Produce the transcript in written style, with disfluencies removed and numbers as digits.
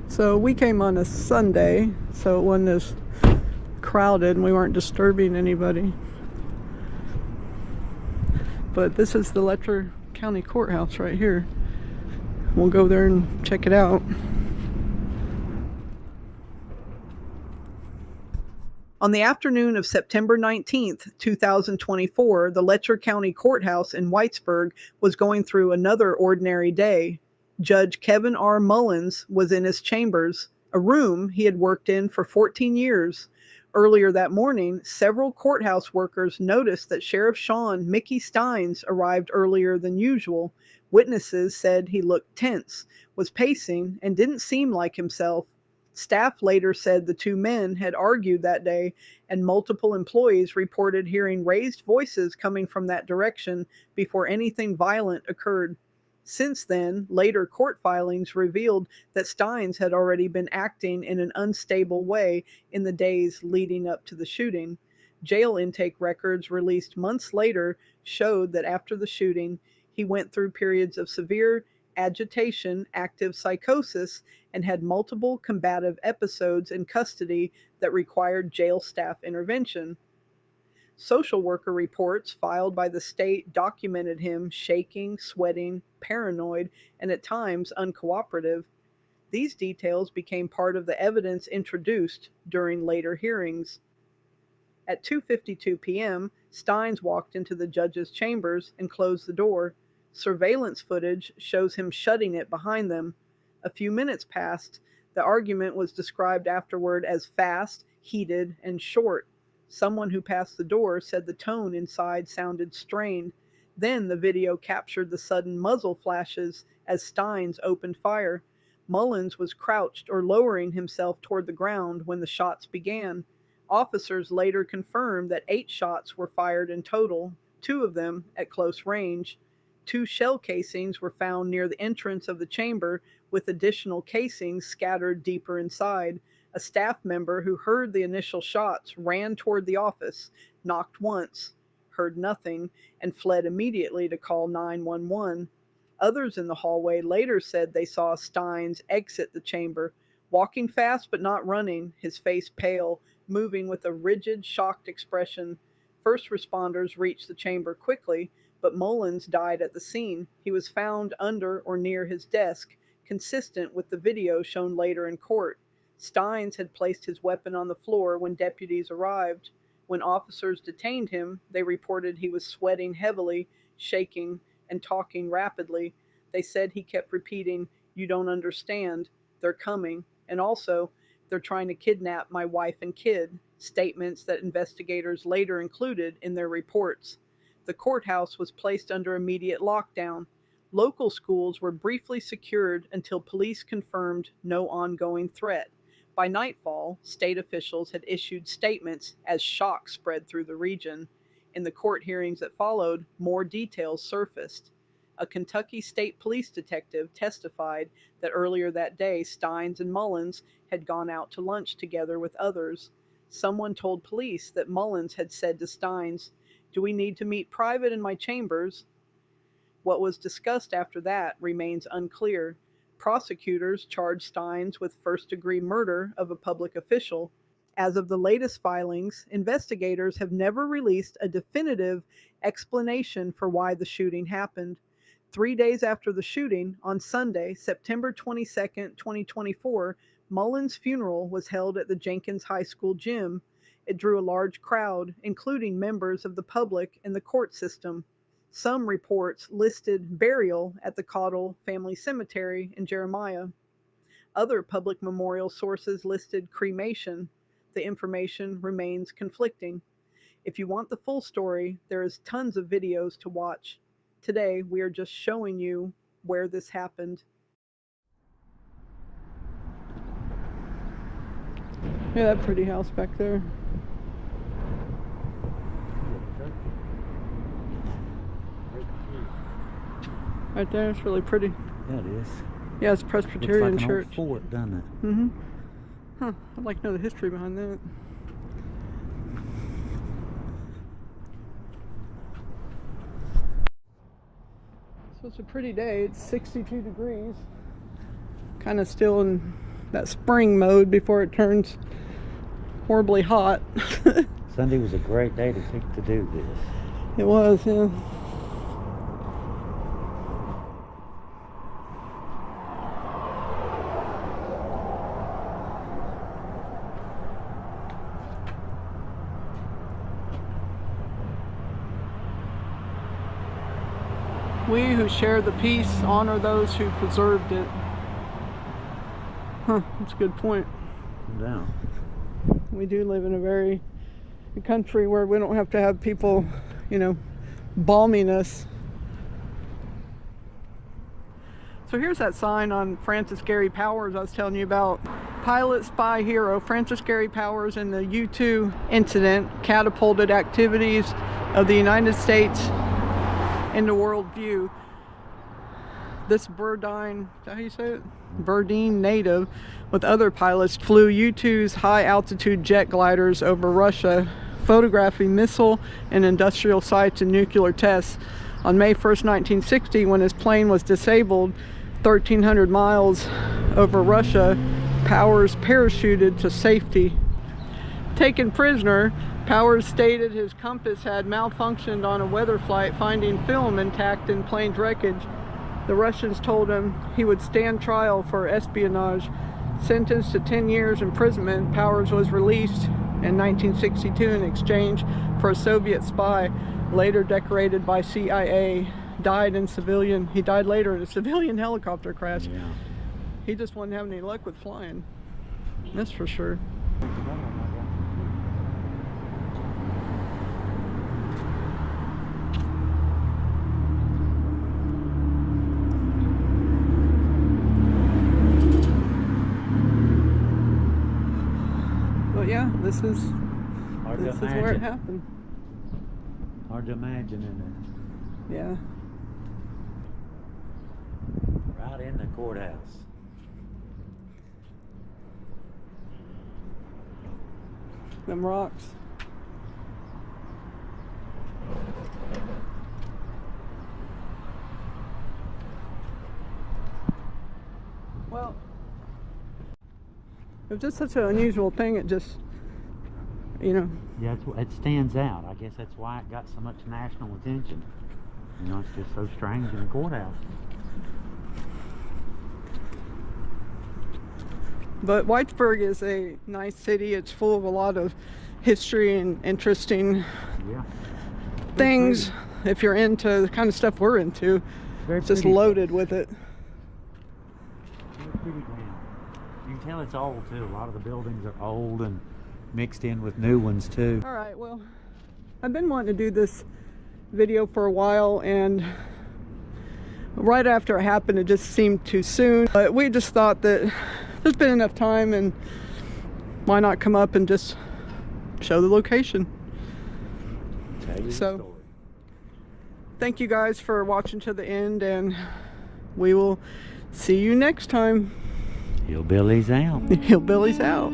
So we came on a Sunday, so it wasn't as crowded and we weren't disturbing anybody. But this is the Letcher County Courthouse right here. We'll go there and check it out. On the afternoon of September 19th, 2024, the Letcher County Courthouse in Whitesburg was going through another ordinary day. Judge Kevin R. Mullins was in his chambers, a room he had worked in for 14 years. Earlier that morning, several courthouse workers noticed that Sheriff Sean Mickey Stines arrived earlier than usual. Witnesses said he looked tense, was pacing, and didn't seem like himself. Staff later said the two men had argued that day, and multiple employees reported hearing raised voices coming from that direction before anything violent occurred. Since then, later court filings revealed that Stines had already been acting in an unstable way in the days leading up to the shooting. Jail intake records released months later showed that after the shooting, he went through periods of severe agitation, active psychosis, and had multiple combative episodes in custody that required jail staff intervention. Social worker reports filed by the state documented him shaking, sweating, paranoid, and at times uncooperative. These details became part of the evidence introduced during later hearings. At 2:52 p.m., Stines walked into the judge's chambers and closed the door. Surveillance footage shows him shutting it behind them. A few minutes passed. The argument was described afterward as fast, heated, and short. Someone who passed the door said the tone inside sounded strained. Then the video captured the sudden muzzle flashes as Stines opened fire. Mullins was crouched or lowering himself toward the ground when the shots began. Officers later confirmed that 8 shots were fired in total, 2 of them at close range. 2 shell casings were found near the entrance of the chamber, with additional casings scattered deeper inside. A staff member who heard the initial shots ran toward the office, knocked once, heard nothing, and fled immediately to call 911. Others in the hallway later said they saw Stines exit the chamber, walking fast but not running, his face pale, moving with a rigid, shocked expression. First responders reached the chamber quickly, but Mullins died at the scene. He was found under or near his desk, consistent with the video shown later in court. Stines had placed his weapon on the floor when deputies arrived. When officers detained him, they reported he was sweating heavily, shaking, and talking rapidly. They said he kept repeating, "You don't understand. They're coming." And also, "They're trying to kidnap my wife and kid," statements that investigators later included in their reports. The courthouse was placed under immediate lockdown. Local schools were briefly secured until police confirmed no ongoing threat. By nightfall, state officials had issued statements as shock spread through the region. In the court hearings that followed, more details surfaced. A Kentucky State Police detective testified that earlier that day, Stines and Mullins had gone out to lunch together with others. Someone told police that Mullins had said to Stines, "Do we need to meet private in my chambers?" What was discussed after that remains unclear. Prosecutors charged Stines with first-degree murder of a public official. As of the latest filings, investigators have never released a definitive explanation for why the shooting happened. 3 days after the shooting, on Sunday, September 22nd, 2024, Mullins' funeral was held at the Jenkins High School gym. It drew a large crowd, including members of the public and the court system. Some reports listed burial at the Caudle Family Cemetery in Jeremiah. Other public memorial sources listed cremation. The information remains conflicting. If you want the full story, there is tons of videos to watch. Today, we are just showing you where this happened. Yeah, that pretty house back there. Right there, it's really pretty. Yeah, it is. Yeah, it's a Presbyterian Looks like church. An old fort, doesn't it? Mm-hmm. Huh. I'd like to know the history behind that. So it's a pretty day. It's 62 degrees. Kind of still in that spring mode before it turns horribly hot. Sunday was a great day to do this. It was, yeah. We who share the peace honor those who preserved it. Huh, that's a good point. Yeah. We do live in a country where we don't have to have people, you know, bombing us. So here's that sign on Francis Gary Powers I was telling you about. Pilot spy hero Francis Gary Powers in the U-2 incident catapulted activities of the United States into world view. This Burdine, is that how you say it? Burdine native with other pilots flew U-2's high altitude jet gliders over Russia, photographing missile and industrial sites and nuclear tests. On May 1st, 1960, when his plane was disabled 1,300 miles over Russia, Powers parachuted to safety. Taken prisoner, Powers stated his compass had malfunctioned on a weather flight, finding film intact in plane's wreckage. The Russians told him he would stand trial for espionage. Sentenced to 10 years imprisonment, Powers was released in 1962 in exchange for a Soviet spy, later decorated by CIA. He died later in a civilian helicopter crash. Yeah. He just wasn't having any luck with flying. That's for sure. But yeah, this is where it happened. Hard to imagine, isn't it? Yeah. Right in the courthouse. Them rocks. Well, it was just such an unusual thing. It just, you know. Yeah, it stands out. I guess that's why it got so much national attention. You know, it's just so strange in the courthouse. But Whitesburg is a nice city. It's full of a lot of history and interesting things. If you're into the kind of stuff we're into, it's just loaded with it. Very pretty town. You can tell it's old too. A lot of the buildings are old and mixed in with new ones too. All right, well, I've been wanting to do this video for a while, and right after it happened, it just seemed too soon. But we just thought that there's been enough time, and why not come up and just show the location. So thank you guys for watching to the end, and we will see you next time. Hillbillies out. Hillbillies out.